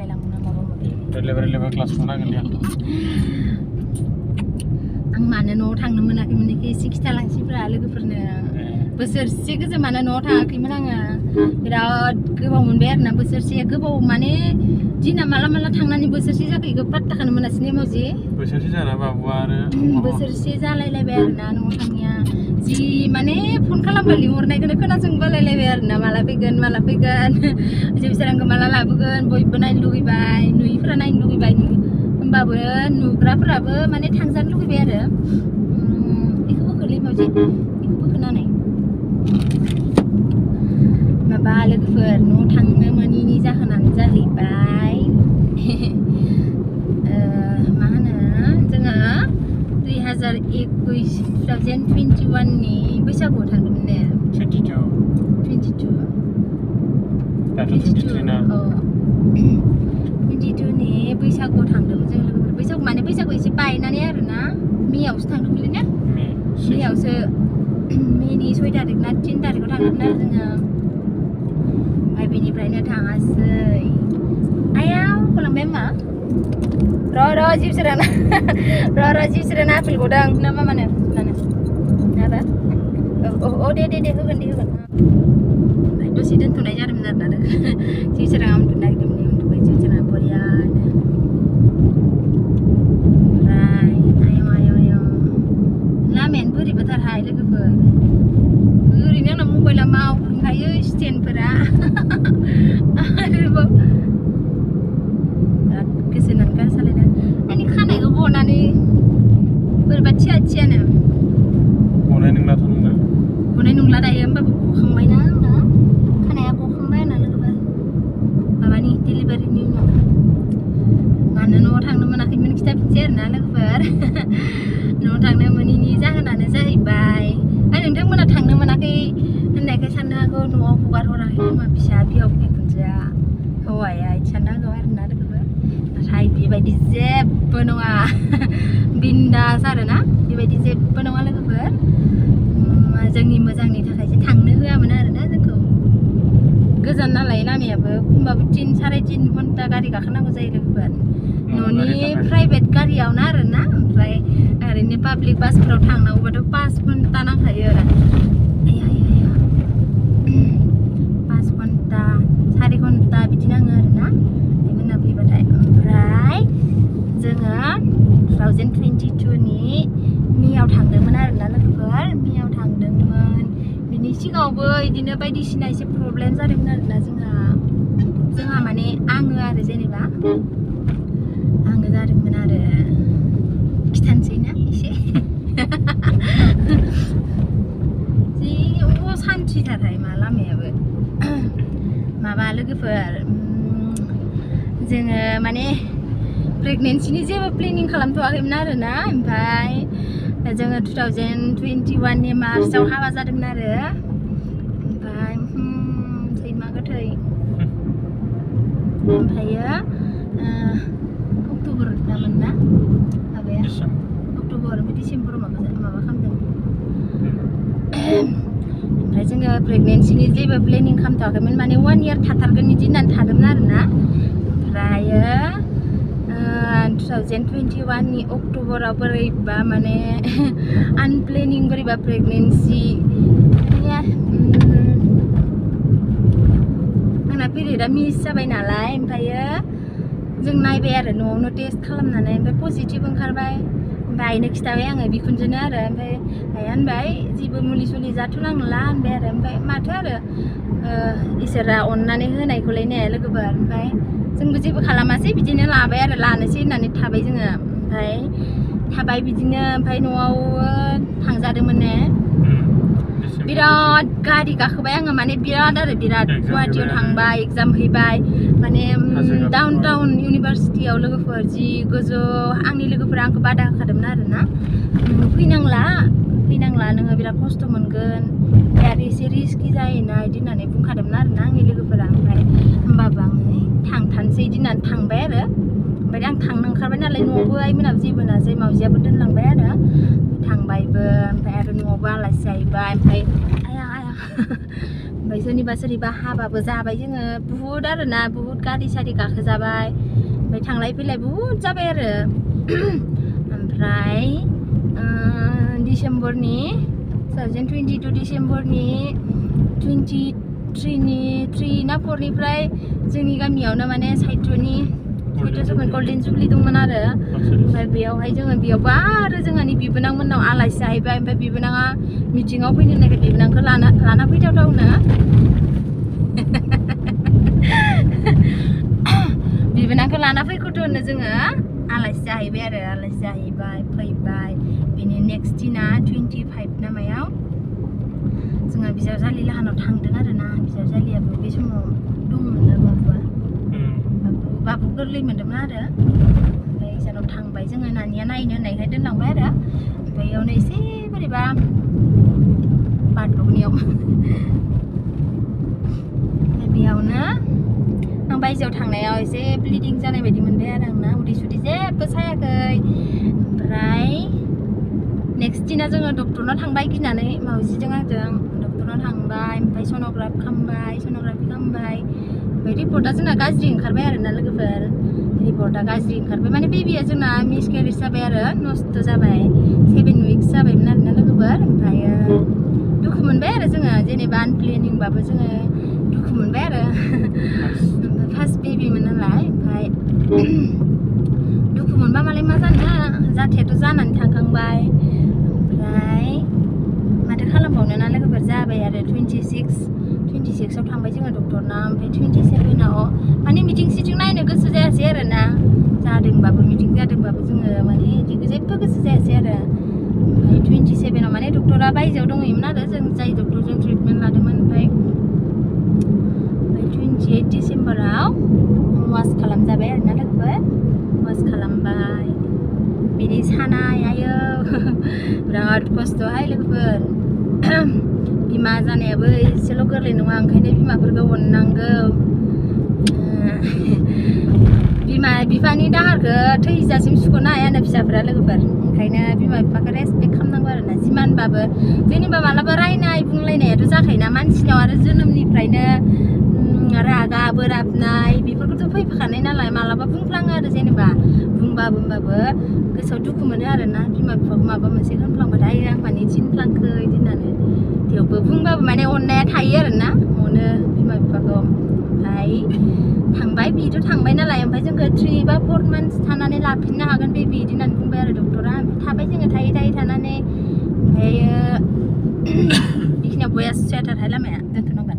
रायलायलांनो माबा माबि रेलेबा क्लासखौ नागोन दे आं मानो न'आव थांनो मोनाखैमोन एखे एसे खिथालांसैब्रा लोगोफोरनो बोसोरसे गोजो मानो न'आव थाङाखैमोन आङो बिराद गोबाव मोनबाय आरोना बोसोरसे गोबाव माने दिना माला माला थांनानै बोसोरसे जाखैखौ पात्ताखौनो मोनासै ने मावजि बोसोरसे जाना बाबुआ आरो बोसोरसे जालायलायबाय आरोना न'आव थांनाया जि माने फन खालामबा लिंहरनायखौनो खोनासंबालायलायबाय आरोना माला फैगोन बिसोर आंखौ माला लाबोगोन बयबो नायनो लुगैबाय नुयिफोरा नायनो लुगैबाय होमबाबो नुग्राफोराबो माने थांजानो लुगैबाय आरो बेखौबो खोलै मावजि बेखौबो खोनानै माबा लोगोफोर न'आव थांनो मोनैनि जाहोनानो जाहैबाय मा होनो जोङो 2021 नि बैसागुआव थांदोंमोन ने 22 दाथ' 23 ना 22 नि बैसागुआव थांदोंमोन जों लोगोफोर बैसागु माने बैसागु एसे बायनानै आरोना मेयावसो थांदोंमोनलै ने मेयावसो मेनि 6 तारिख ना 3 तारिखआव थांदोंमोन आरो जोङो ओमफ्राय बेनिफ्रायनो थाङासै आयाव गलांबाय मा र' जिबसोराना आपेल गदों ना मा मानो नाबा औ दे होगोन ओमफ्राय दसे दोनथ'नाय जादोंमोन आरोना जिबसोरा उन्दुनो नागिरदोंमोन उन्दुबाय जिबसोरा बरियानो ओमफ्राय आयं लामायानो बोरैबाथारहाय लोगोफोर ओरैनो आंना मबाइला मावखायो स्टेन्डफोरा आरोबाव बिराद गोजोनानै गान सालायदों आंनि खानायखौ गनानै बोरैबा थियानो गनाय नंला दायो होमबाबो गखांबायना आंना खानाया गखांबाय आंना लोगोफोर माबानि डिलिभारिनि उनाव मानो न'आव थांनो मोनाखैमोन खिथाफिनसै आरोना लोगोफोर न'आव थांनो मोनैनि जाहोनानो जाहैबाय नोंथांमोना थांनो मोनाखै होननायखाय साननो हागौ न'आव हगार हराखै खोमा फिसा बिहाव बिखुनजोआ हौवाया इदि साननो हागौ आरोना लोगोफोर नाथाय बेबायदि जेबो नङा बिन्दास आरोना बेबायदि जेबो नङा लोगोफोर जोंनि मोजांनि थाखायसो थांनो होआमोन आरोना जोंखौ गोजान नालाय लामायाबो खमबाबो 3-3.5 घन्टा गारि गाखोनांगौ जायो लोगोफोर न'नि प्राइभेट गारियावनो आरोना ओमफ्राय ओरैनो पाब्लिक बासफोराव थांनांगौबाथ' 5 घन्टा नांखायो 5 घन्टा 4 घन्टा बिदि नाङो आरोना मोना फैबाथाय ओमफ्राय जोङो 2022 नि मेयाव थांदोंमोन आरोना लोगोफोर मेयाव थांदोंमोन बिनि सिगाङावबो बिदिनो बायदिसिना एसे प्रब्लेम जादोंमोन आरोना जोंहा माने आङो आरो जेनेबा आङो जादोंमोन आरो खिथानोसै ना एसे जि सान्थिथारहाय मा लामायाबो माबा लोगोफोर जोङो माने प्रेगनेन्सिनि जेबो प्लेनिं खालामथ'वाखैमोन आरोना ओमफ्राय जोङो 2021 नि मार्चआव हाबा जादोंमोन आरो ओमफ्राय सैमा गोथै ओमफ्रायो अक्ट'बर नामोन ना माबाया अक्ट'बर ओमफ्राय डिसेम्बराव माबा खालामदों ओमफ्राय जोङो प्रेगनेन्सिनि जेबो प्लेनिं खालामथ'वाखैमोन माने 1 year थाथारगोन बिदि होननानै थादोंमोन आरोना ओमफ्रायो 2021 नि अक्ट'बराव बोरैबा माने आनप्लेनिं बोरैबा प्रेगनेन्सि आंना पिरियडा मिस जाबाय नालाय ओमफ्रायो जों नायबाय आरो न'आवनो टेस्ट खालामनानै ओमफ्राय पजिटिभ ओंखारबाय ओमफ्राय आइनो खिथाबाय आङो बिखुनजोनो आरो ओमफ्राय आइया होनबाय जेबो मुलि सुलि जाथ'नांला होनबाय आरो ओमफ्राय माथो आरो इसोरा अननानै होनायखौलाय ने लोगोफोर ओमफ्राय जोंबो जेबो खालामासै बिदिनो लाबाय आरो लानोसै होननानै थाबाय जोङो ओमफ्राय थाबाय बिदिनो ओमफ्राय न'आव थांजादोंमोन ने बिराद गारि गाखोबाय आङो माने बिराद गुवाहाटियाव थांबाय एग्जाम हैबाय माने डाउन टाउन इउनिभारसिटियाव लोगोफोर जि गोजौ आंनि लोगोफोरा आंखौ बादा होखादोंमोन आरोना फैनांला नोङो बिराद खस्थ' मोनगोन आरो एसे रिस्कि जायोना बिदि होननानै बुंखादोंमोन आरोना आंनि लोगोफोरा ओमफ्राय होमबाबो आङो थांथारनोसै बिदि होननानै थांबाय आरो ओमफ्राय आं थांनो ओंखारबाय नालाय न'आवबो आइमोनाबो जेबो नाजाय मावजियाबो दोनलांबाय आरो थांबायबो ओमफ्राय आरो न'आवबो आलासि जाहैबाय ओमफ्राय आया ओमफ्राय सोरनिबा हाबाबो जाबाय जोङो बुहुद आरोना बुहुद गारि सारि गाखोजाबाय ओमफ्राय थांलाय फैलाय बुहुद जाबाय आरो ओमफ्राय डिसेम्बरनि 2022 डिसेम्बरनि 3 ना 4 निफ्राय जोंनि गामियावनो माने साहित्यनि गल्डेन जुबलि दंमोन आरो ओमफ्राय बेयावबो आरो जोंहानि बिबोनां मोननाव आलासि जाहैबाय ओमफ्राय बिबोनाङा मिटिङाव फैनो नागिर बिबोनांखौ लाना फैथावथावनो बिबोनांखौ लाना फैगौथ'नो जोङो आलासि जाहैबाय फैबाय बिनि नेक्स्ट दिना 25 ना मायाव जोङो बिजावजालि लाहानाव थांदों आरोना बिजावजालियाबो बे समाव दंमोन बाबु गोरलै मोन्दोंमोन आरो ओमफ्राय इसानाव थांबाय जोङो नानिया नायनो होननायखाय दोनलांबाय आरो ओमफ्राय बेयावनो एसे बोरैबा बारल'नियाव बेयावनो आं बायजोआव थांनायाव एसे ब्लिडिं जानाय बायदि मोनबाय आरो आंना उदै सुदै जेबो सायाखै ओमफ्राय नेक्स्ट दिना जोङो डक्टरनाव थांबाय गिनानै मावजिजों आंजों डक्टरनाव थांबाय ओमफ्राय सन'ग्राफि खालामबाय ओमफ्राय रिपर्टआ जोंना गाज्रि ओंखारबाय आरोना लोगोफोर रिपर्टआ गाज्रि ओंखारबाय माने बेबिया जोंना मिसकेरेज जाबाय आरो नस्थ' जाबाय 7 उइक्स जाबायमोन आरोना लोगोफोर ओमफ्रायो दुखु मोनबाय आरो जोङो जेनेबा आनप्लेनिंबाबो जोङो दुखु मोनबाय आरो फार्स्ट बेबिमोन नालाय ओमफ्राय दुखु मोनबा मालाय मा जानो जाथायाथ' जानानै थांखांबाय ओमफ्राय माथो खालामबावनो ना लोगोफोर जाबाय आरो 26आव थांबाय जोङो डक्टरना ओमफ्राय 27आव माने मिटिं सिटिं नायनो गोसो जायासै आरोना मिटिं जादोंबाबो जोङो माने जेबो गोसो जायासै आरो ओमफ्राय 27आव माने डक्टरा बायजोआव दंहैयोमोन आरो जों जाय डक्टरजों ट्रिटमेन्ट लादोंमोन ओमफ्राय 28 डिसेम्बराव वास खालामजाबाय आरोना लोगोफोर वास खालामबाय बिनि सानाय आयो बिराद खस्थ'हाय लोगोफोर बिमा जानायाबो एसेल' गोरलै नङा ओंखायनो बिमाफोरखौ अननांगौ बिमा बिफानि दाहारखौ थैजासिम सुख'नो हायानो फिसाफोरा लोगोफोर ओंखायनो बिमा बिफाखौ रेसपेक्ट खालामनांगौ आरोना जिमानबाबो जेनेबा मालाबा रायनाय बुंलायनायाथ' जाखायोना मानसिनाव आरो जोनोमनिफ्रायनो रागा बोराबनाय बेफोरखौथ' फैफाखानाय नालाय मालाबा बुंफ्लाङो आरो जेनेबा बुंबाबो गोसोआव दुखु मोनो आरोना बिमा बिफाखौ माबा मोनसे होनफ्लांबाथाय आं माने थिनफ्लांखो बिदि होननानै थेवबो बुंबाबो माने अननाया थायो आरोना अनो बिमा बिफाखौ ओमफ्राय थांबाय बिथ' थांबाय नालाय ओमफ्राय जोंखौ 3 बा 4 मान्थस थानानै लाफिननो हागोन बेबि बिदि होननानै बुंबाय आरो डक्टरा ओमफ्राय थाबाय जोङो थायै थानानै ओमफ्रायो बेखिनियाव बया सुवेटारहाय लामाया दोनथ'नांगोन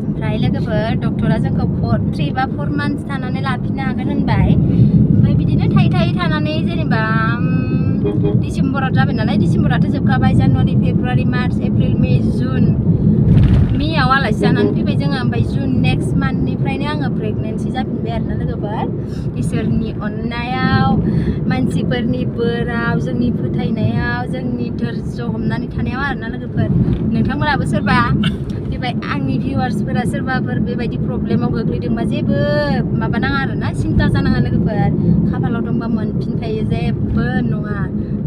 ओमफ्राय लोगोफोर डक्टरा जोंखौ 3 बा 4 मान्थस थानानै लाफिननो हागोन होनबाय ओमफ्राय बिदिनो थायै थानानै जेनेबा डिसेम्बराव जाबाय नालाय डिसेम्बराथ' जोबखाबाय January February March April May June मेआव आलासि जानानै फैबाय जोङो ओमफ्राय जुन नेक्स्ट मान्थनिफ्रायनो आङो प्रेगनेन्सि जाफिनबाय आरोना लोगोफोर इसोरनि अननायाव मानसिफोरनि बोराव जोंनि फोथायनायाव जोंनि धोर्ज्य हमनानै थानायाव आरोना लोगोफोर नोंथांमोनाबो सोरबा बेबाय आंनि भिउवार्सफोरा सोरबाफोर बेबायदि प्रब्लेमाव गोग्लैदोंबा जेबो माबा नाङा आरोना सिन्था जानाङा लोगोफोर खाफालाव दंबा मोनफिनखायो जेबो नङा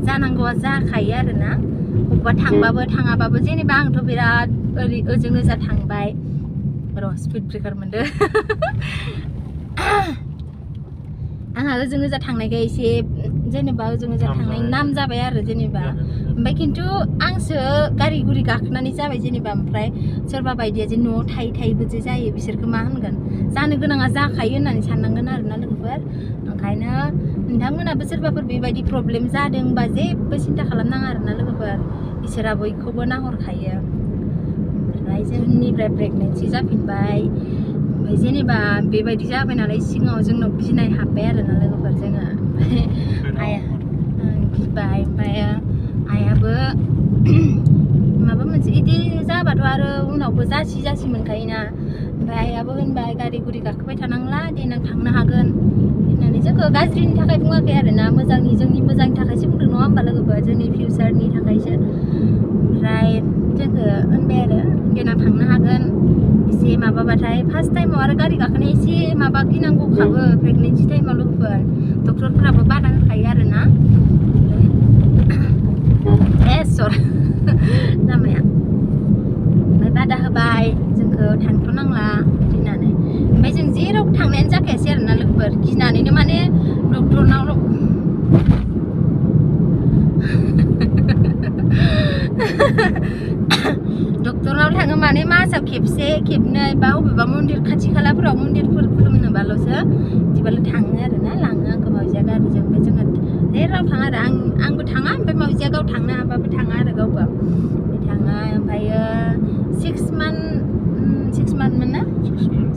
जानांगौआ जाखायो आरोना बबेबा थांबाबो थाङाबाबो जेनेबा आंथ' बिराद ओजों ओजा थांबाय र' स्पिड ब्रेकार मोनदों आंहा ओजों ओजा थांनायखाय एसे जेनेबा ओजों ओजा थांनायनि नाम जाबाय आरो जेनेबा ओमफ्राय खिन्थु आंसो गारि गुरि गाखोनानै जाबाय जेनेबा ओमफ्राय सोरबा बायदिया जे न'आव थायै जे जायो बिसोरखौ मा होनगोन जानो गोनाङा जाखायो होननानै साननांगोन आरोना लोगोफोर ओंखायनो नोंथांमोनाबो सोरबाफोर बेबायदि प्रब्लेम जादोंबा जेबो सिन्था खालामनाङा आरोना लोगोफोर इसोरा बयखौबो नाहरखायो ओमफ्राय जोंनिफ्राय प्रेगनेन्सि जाफिनबाय ओमफ्राय जेनेबा बेबायदि जाबाय नालाय सिगाङाव जोंनाव गिनाय हाबबाय आरोना लोगोफोर जोङो आइया गिबाय ओमफ्राय आइयाबो माबा मोनसे बिदि जाबाथ' आरो उनावबो जासि मोनखायोना ओमफ्राय आइयाबो होनबाय गारि गुरि गाखोबाय थानांला देनां थांनो हागोन होननानै जोंखौ गाज्रिनि थाखाय बुङाखै आरोना जोंनि मोजांनि थाखायसो बुंदों नङा होमबा लोगोफोर जोंनि फिउचारनि थाखायसो ओमफ्राय जोंखौ होनबाय आरो देनां थांनो हागोन एसे माबाबाथाय फार्स्ट टाइमाव आरो गारि गाखोनाय एसे माबा गिनांगौखाबो प्रेगनेन्सि टाइमाव लोगोफोर डक्टरफोराबो बादा होखायो आरोना थांथ' नांला बिदि होननानै ओमफ्राय जों जेराव थांनायानो जाखायासै आरोना लोगोफोर गिनानैनो माने डक्टरनाव डक्टरनाव थाङो माने मासाव खेबसे खेबनै बा बबेबा मन्दिर खाथि खालाफोराव मन्दिरफोर खुलुमनोबाल'सो बिदिबाल' थाङो आरोना लाङो आंखौ मावजिया गारिजों ओमफ्राय जोङो जेराव थाङा आरो आंबो थाङा ओमफ्राय मावजिया गाव थांनो हाबाबो थाङा आरो गावबो थाङा ओमफ्रायो 6 मान्थमोन ना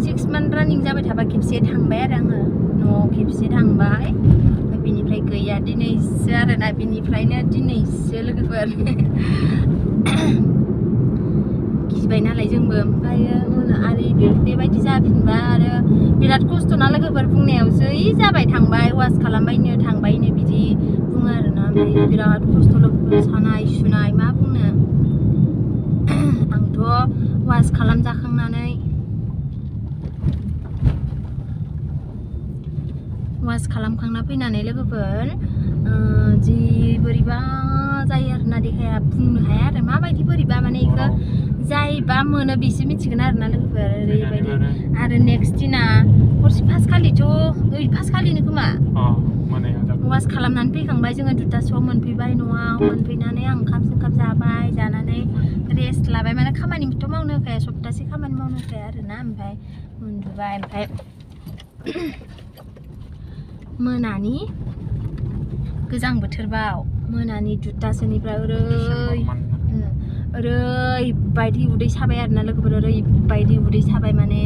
6 मान्थ रानिं जाबाय थाबा खेबसे थांबाय आरो आङो न'आव खेबसे थांबाय ओमफ्राय बेनिफ्राय गैया दिनैसो आरोना बेनिफ्रायनो दिनैसो लोगोफोर गिबाय नालाय जोंबो ओमफ्रायो आरो बेबायदि जाफिनबा आरो बिराद खस्थ' ना लोगोफोर बुंनायावसो जाबाय थांबाय वास खालामबायनो थांबायनो बिदि बुङो आरोना ओमफ्राय बिराद खस्थ' लोगोफोर सानाय सुनाय मा बुंनो आंथ' वास खालामजाखांनानै वास खालामखांना फैनानै लोगोफोर जि बोरैबा जायो आरोना देहाया बुंनो हाया आरो माबायदि बोरैबा माने बेखौ जायबा मोनो बिसो मिथिगोन आरोना लोगोफोर ओरैबायदि आरो नेक्स्ट दिना हरसे फार्स्ट खालिनो खोमा वास खालामनानै फैखांबाय जोङो 2टासोआव मोनफैबाय न'आव मोनफैनानै आं ओंखाम जाबाय जानानै रेस्ट लाबाय माने खामानिथ' मावनो होखाया सप्तासे खामानि मावनो होखाया आरोना ओमफ्राय उन्दुबाय ओमफ्राय मोनानि गोजां बोथोरबाव मोनानि 2टासोनिफ्राय ओरैबायदि उदै साबाय आरोना लोगोफोर ओरैबायदि उदै साबाय माने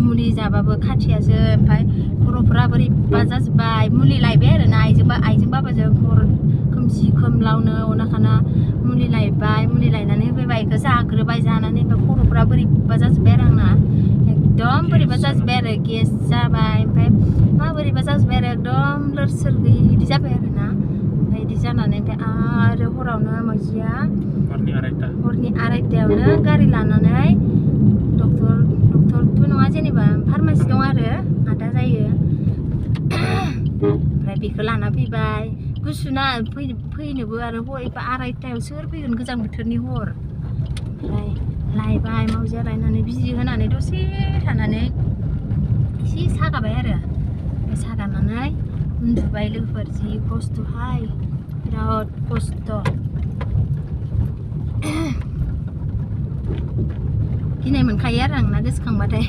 मुलि जाबाबो खाथियासो ओमफ्राय खर'फोरा बोरैबा जाजोब्बाय मुलि लायबाय आरोना आइजों बाबाजों हर खोमसि खोमलावनो अनाखाना मुलि लायबाय मुलि लायनानै होफैबाय बेखौ जाग्रोबाय जानानै ओमफ्राय खर'फोरा बोरैबा जाजोब्बाय आरो आंना एकदम बोरैबा जाजोब्बाय आरो गेस जाबाय ओमफ्राय मा बोरैबा जाजोब्बाय आरो एकदम लोर सोर बिदि जाबाय आरोना ओमफ्राय बिदि जानानै ओमफ्राय आरो हरावनो मावजिया हरनि 2:30आवनो गारि लानानै डक्टरथ' नङा जेनेबा फार्मासि दं आरो आदा जायो ओमफ्राय बेखौ लाना फैबाय गुसुना फैनोबो आरो हर 2:30आव सोर फैगोन गोजां बोथोरनि हर ओमफ्राय लायबाय मावजिया लायनानै बिजि होनानै दसे थानानै एसे सागाबाय आरो सागानानै उन्दुबाय लोगोफोर जि खस्थ'हाय बिराद खस्थ' गिनाय मोनखायो आरो आंना गोसोखांबाथाय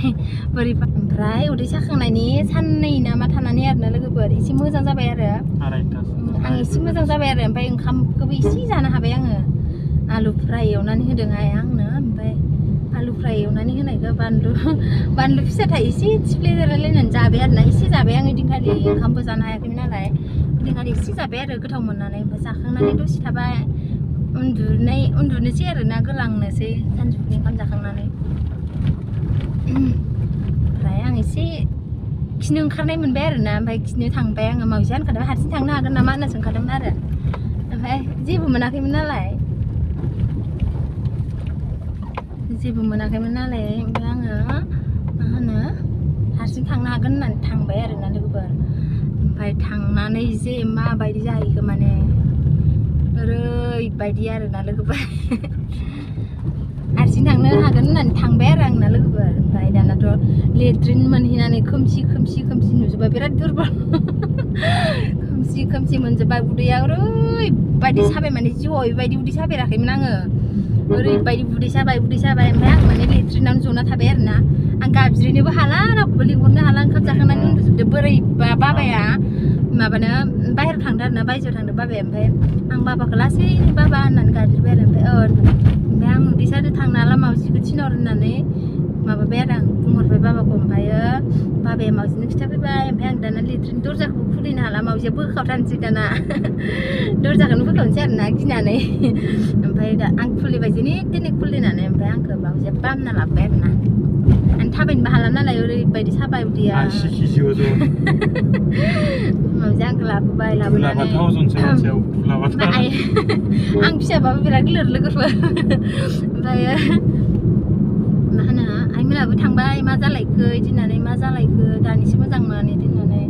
बोरैबा ओमफ्राय उदै साखांनायनि साननै ना मा थानानै आरोना लोगोफोर एसे मोजां जाबाय आरो आं एसे मोजां जाबाय आरो ओमफ्राय ओंखामखौबो एसे जानो हाबाय आङो आलु फ्राय एवनानै होदोंहाय आंनो ओमफ्राय आलु फ्राय एवनानै होनायखौ बानलु फिसाथाय एसे थिफ्लेलायनानै जाबाय आरोना एसे जाबाय आं ओइदिनखालि ओंखामबो जानो हायाखैमोन नालाय ओइदिनखालि एसे जाबाय आरो गोथाव मोननानै ओमफ्राय जाखांनानै दसे थाबाय उन्दुनोसै आरोना गोलांनोसै सानजौफुनि ओंखाम जाखांनानै ओमफ्राय आं एसे खिनो ओंखारनाय मोनबाय आरोना ओमफ्राय खिनो थांबाय आङो मावजिया होनखादों हारसिं थांनो हागोन नामा होनना सोंखादोंमोन आरो ओमफ्राय जेबो मोनाखैमोन नालाय ओमफ्राय आङो मा होनो हारसिं थांनो हागोन होननानै थांबाय आरोना लोगोफोर ओमफ्राय थांनानै जे माबायदि जाहैखो माने ओरैबायदि आरोना लोगोफोर हारसिं थांनो हागोन होननानै थांबाय आरो आंना लोगोफोर ओमफ्राय दानाथ' लेट्रिन मोनहैनानै खोमसि नुजोब्बाय बिराद दुरबल खोमसि मोनजोब्बाय उदैया ओरैबायदि साबाय माने जिउआव बेबायदि उदै साफेराखैमोन आङो ओरैबायदि उदै साबाय ओमफ्राय आं माने लेट्रिनावनो जना थाबाय आरोना आं गाबज्रिनोबो हाला रावखौबो लिंहरनो हाला ओंखाम जाखांनानै उन्दुजोबदो बोरैबा बाबाया माबानो बाहेरायाव थांदो आरोना बायजोआव थांदो बाबाया ओमफ्राय आं बाबाखौ लासैनो बाबा होननानै गाबज्रिबाय आरो ओमफ्राय आं उदै सादो थांनो हाला मावजिखौ थिनहर होननानै माबाबाय आरो आं बुंहरबाय बाबाखौ ओमफ्रायो बाबाया मावजिनो खिथाफैबाय ओमफ्राय आं दाना लेट्रिन दरजाखौबो खुलिनो हाला मावजिया बोखावथारनोसै दाना दरजाखौनो बोखावनोसै आरोना गिनानै ओमफ्राय दा आं खुलिबाय जेने तेने खुलिनानै ओमफ्राय आंखौ मावजिया बामना लाबोबाय आरोना आं थाबायनोबो हाला नालाय ओरैबायदि साबाय उदैया मावजिया आंखौ लाबोबाय लाबोनानै आं फिसाबाबो बिराद गिलिर लोगोफोर ओमफ्रायो मा होनो आइमोनाबो थांबाय मा जालायखो बिदि होननानै मा जालायखो दानिसो मोजांमोन बिदि होननानै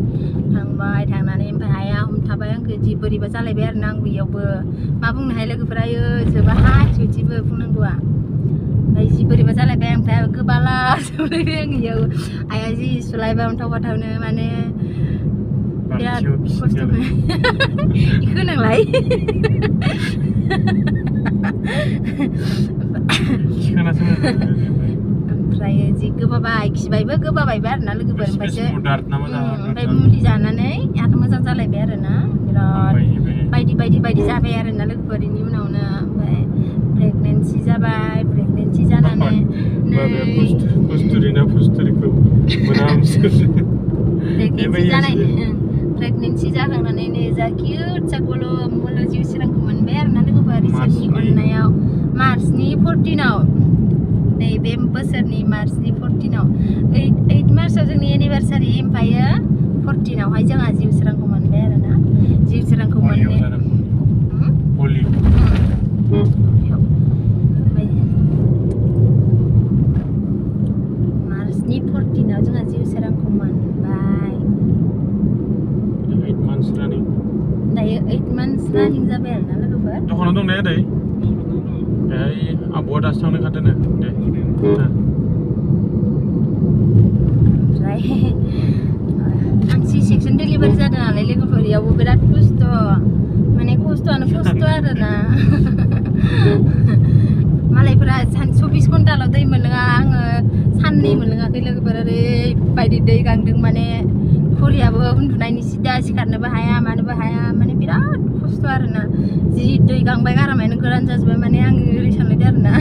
थांनानै ओमफ्राय आइया हमथाबाय आंखौ जि बोरैबा जालायबाय आरोना आंबो इयावबो मा बुंनो हायो लोगोफोरा जोबा हाथिबो बुंनांगौआ ओमफ्राय जि बोरैबा जालायबाय ओमफ्राय गोबाला जोबलायबाय आं इयाव आइया जि सुलायबाय अन्थाव बाथावनो माने बिराद खस्थ' इखो नोंलाय ओमफ्राय जि गोबाबाय खिबायबो गोबाबायबो आरोना लोगोफोर ओमफ्राय मुलि जानानै आरो मोजां जालायबाय आरोना बिराद बायदि जाबाय आरोना लोगोफोर बेनि उनावनो ओमफ्राय प्रेगनेन्सि जाबाय प्रेगनेन्सि जानानै प्रेगनेन्सि जाखांनानै नै जा किउट जागल' मोलो जिउ सोरांखौ मोनबाय आरोना लोगोफोर इसोरनि अननायाव मार्चनि 14आव नैबे बोसोरनि मार्चनि 14आव 8 मार्चआव जोंनि एनिभार्सारि ओमफ्रायो 14आवहाय जोंहा जिउ सोरांखौ मोनबाय आरोना जिउ सोरांखौ मोननो मार्चनि 14आव जोंहा जिउ सोरांखौ मोनबाय दायो 8 months रानिं जाबाय आरोना लोगोफोर दखानाव दं ने आदै आब'आ दासो थांनो खादोंनो दे ओमफ्राय आं सि सेक्सन डेलिभारि जादों नालाय लोगोफोर इयावबो बिराद खस्थ' माने खस्थ'आनो खस्थ' आरोना मालायफोरा 24 घन्टाल' दै मोनलोङा आङो साननै मोनलोङाखै लोगोफोर ओरैबायदि दै गांदों माने खुरियाबो उन्दुनायनि सिदा सिखारनोबो हाया मानोबो हाया माने बिराद खस्थ' आरोना जि दै गांबाय गारामायानो गोरान जाजोब्बाय माने आं ओरै सानलायदों आरोना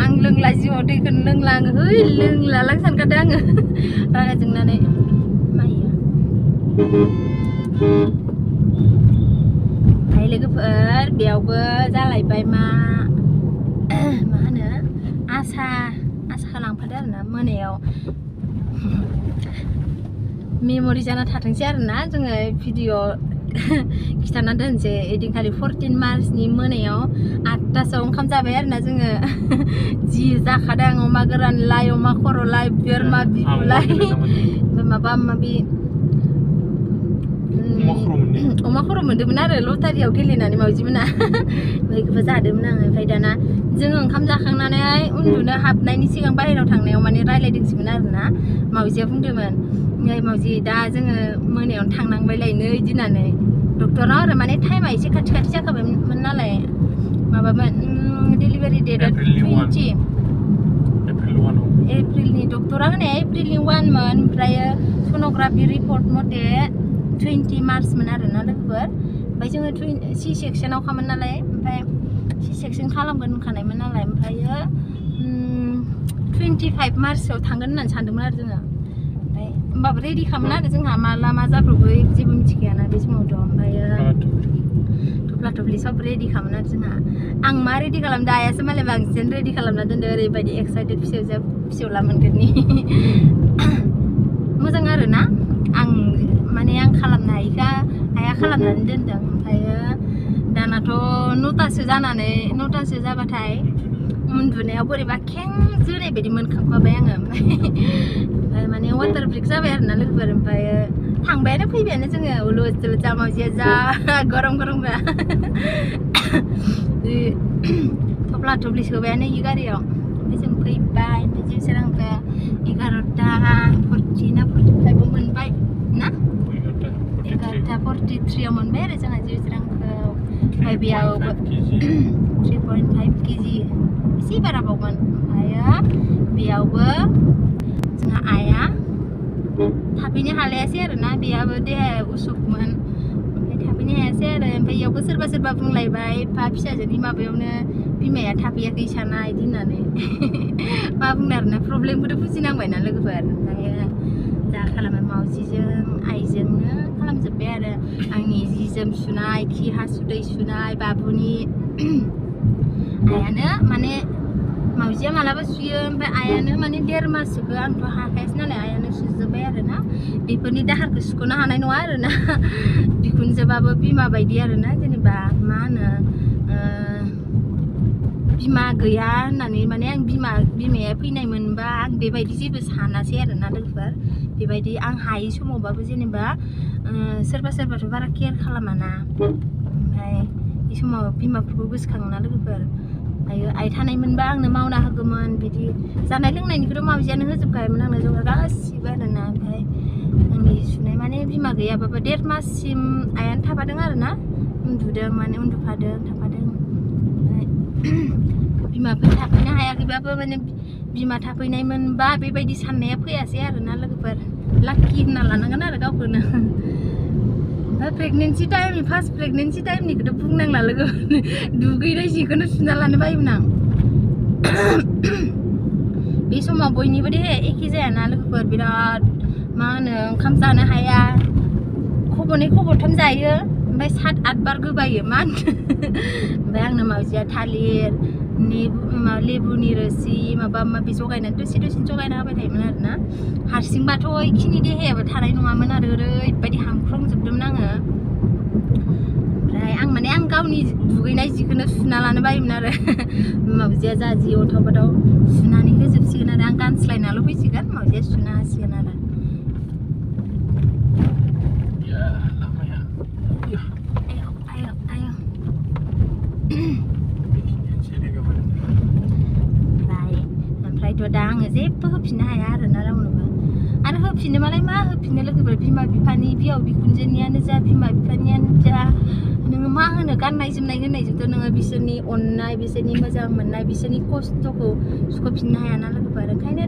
आं लोंला जिउआव दैखौनो लोंला आङो है लोंलालां सानखादों आङो रागा जोंनानै माइया ओमफ्राय लोगोफोर बेयावबो जालायबाय मा होनो आसाखौ लांफादो आरोना मोनायाव मेम'रि जाना थाथोंसै आरोना जोङो भिडिअ खिथाना दोनसै ओइदिनखालि 14 मार्चनि मोनायाव 8टासोआव ओंखाम जाबाय आरोना जोङो जि जाखादों अमा गोरानलाय अमा खर'लाय बोरमा बिबुलाय माबा माबि अमा खर' मोन्दोंमोन आरो लटारियाव गेलेनानै मावजिमोना बेखौबो जादोंमोन आङो ओमफ्राय दाना जोङो ओंखाम जाखांनानै उन्दुनो हाबनायनि सिगां बाहेरायाव थांनायाव माने रायलायदोंसोमोन आरोना मावजिया बुंदोंमोन नै मावजि दा जोङो मोनायावनो थांनांबायलायनो बिदि होननानै डक्टरनाव आरो माने टाइमा एसे खाथि जाखाबायमोन नालाय माबामोन डेलिभारि डेटआ 20 एप्रिलनि डक्टरा होनाया एप्रिलनि 1 मोन ओमफ्राय सन'ग्राफि रिपर्ट मथे 20 मार्चमोन आरोना लोगोफोर ओमफ्राय जोङो सि सेक्सनाव खामोन नालाय ओमफ्राय सि सेक्सन खालामगोन होनखानायमोन नालाय ओमफ्रायो 25 मार्चआव थांगोन होननानै सानदोंमोन आरो जोङो ओमफ्राय होमबाबो रेडि खामोन आरो जोंहा माला मा जाब्रबो जेबो मिथिखायाना बे समावथ' ओमफ्रायो थफ्ला थफ्लि सब रेडि खामोन आरो जोंहा आं मा रेडि खालामदों आइयासो मालाय बांसिन रेडि खालामना दोनदों ओरैबायदि एक्साइटेड फिसौला मोनगोननि मोजां आरोना आं खालामनो हायिखा आइया खालामनानै दोनदों ओमफ्रायो दानाथ' 9टासो जाबाथाय उन्दुनायाव बोरैबा खेंजोनाय बायदि मोनखांफाबाय आङो ओमफ्राय माने वाटार ब्रेक जाबाय आरोना लोगोफोर ओमफ्रायो थांबायानो फैबायानो जोङो उलुस जा मावजिया जा गरम थफ्ला थफ्लि सोबायानो इ गारियाव ओमफ्राय जों फैबाय ओमफ्राय जिउ सोरांखौ 11टा 40 ना 45 मोनबाय ना 11टा 43 मोनबाय आरो जोंहा जिउ सोरांखौ ओमफ्राय बेयावबो 3.5 केजि एसे बारा बावगोन ओमफ्रायो बेयावबो जोंहा आइया थाफैनो हालायासै आरोना बेयाबो देहाया उसुखमोन ओमफ्राय थाफैनो हायासै आरो ओमफ्राय बेयावबो सोरबा बुंलायबाय एफा फिसाजोनि माबायावनो बिमाया थाफैयाखै साना बिदि होननानै मा बुंनो आरोना प्रब्लेमखौथ' बुजिनांबायना लोगोफोर ओमफ्राय जा खालामो मावजिजों आइजोंनो खालामजोब्बाय आरो आंनि जि जोम सुनाय खि हासुदै सुनाय बाबुनि आइयानो माने मावजिया मालाबा सुयो ओमफ्राय आइयानो माने 1.5 माससोखौ आंथ' हाखायासै नालाय आइयानो सुजोब्बाय आरोना बेफोरनि दाहारखौ सुख'नो हानाय नङा आरोना बिखुनजोबाबो बिमा बायदि आरोना जेनेबा मा होनो बिमा गैया होननानै माने आं बिमाया फैनाय मोनबा आं बेबायदि जेबो सानासै आरोना लोगोफोर बेबायदि आं हायै समावबाबो जेनेबा सोरबाथ' बारा केयार खालामाना ओमफ्राय बे समाव बिमाफोरखौ गोसोखाङोना लोगोफोर आइ थानायमोनबा आंनो मावना होगौमोन बिदि जानाय लोंनायनिखौथ' मावजियानो होजोबखायोमोन आंनो जगार गासिबो आरोना ओमफ्राय आंनि सुनाय माने बिमा गैयाबाबो 1.5 माससिम आइयानो थाफादों आरोना उन्दुदों माने उन्दुफादों थाफादों ओमफ्राय बिमाफोर थाफैनो हायाखैबाबो माने बिमा थाफैनायमोनबा बेबायदि साननाया फैयासै आरोना लोगोफोर लाक्कि होनना लानांगोन आरो गावखौनो ओमफ्राय प्रेगनेन्सि टाइम फार्स्ट प्रेगनेन्सि टाइमनिखौथ' बुंनांला लोगो दुगैनाय जिखौनो सुना लानो बायोमोन आं बे समाव बयनिबो देहाया एखे जायाना लोगोफोर बिराद मा होनो ओंखाम जानो हाया खब'नै खब'थाम जायो ओमफ्राय 7-8 बार गोबायो मा ओमफ्राय आंनो मावजिया थालिर लेबुनि रोसि माबा माबि जगायनानै दसे जगायना होबाय थायोमोन आरोना हारसिंबाथ' इखिनि देहायाबो थानाय नङामोन आरो ओरैबायदि हामख्रंजोबदोंमोन आङो ओमफ्राय आं गावनि दुगैनाय जिखौनो सुना लानो बायोमोन आरो मावजिया जा जि अथाव बाथाव सुनानै होजोबसिगोन आरो आं गानस्लायनाल' फैसिगोन मावजिया सुना होसिगोन आरो ओमफ्रायथ' दा आङो जेबो होफिननो हाया आरोना रावनोबो आरो होफिननो मालाय मा होफिननो लोगोफोर बिमा बिफानि बिहाव बिखुनजोनियानो जा बिमा बिफानियानो जा नोङो मा होनो गाननाय जोमनाय होनायजोंथ' नोङो बिसोरनि अननाय बिसोरनि मोजां मोननाय बिसोरनि खस्थ'खौ सुख'फिननो हायाना लोगोफोर ओंखायनो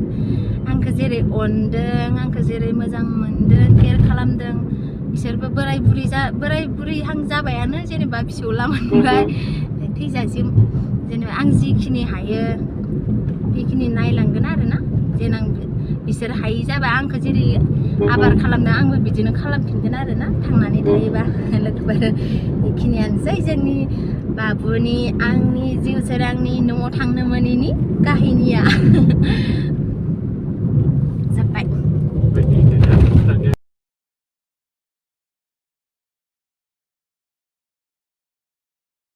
आंखौ जेरै अनदों आंखौ जेरै मोजां मोनदों केयार खालामदों बिसोरबो बोराय बुरैहां जाबायानो जेनेबा फिसौला मोनबाय थैजासिम जेनेबा आं जिखिनि हायो बेखिनि नायलांगोन आरोना जेनां बिसोर हायि जाबा आंखौ जेरै आबार खालामदों आंबो बिदिनो खालामफिनगोन आरोना थांनानै थायोबा लोगोफोर बेखिनियानोसै जोंनि बाबुनि आंनि जिउ सोरांनि न'आव थांनो मोनैनि काहिनिया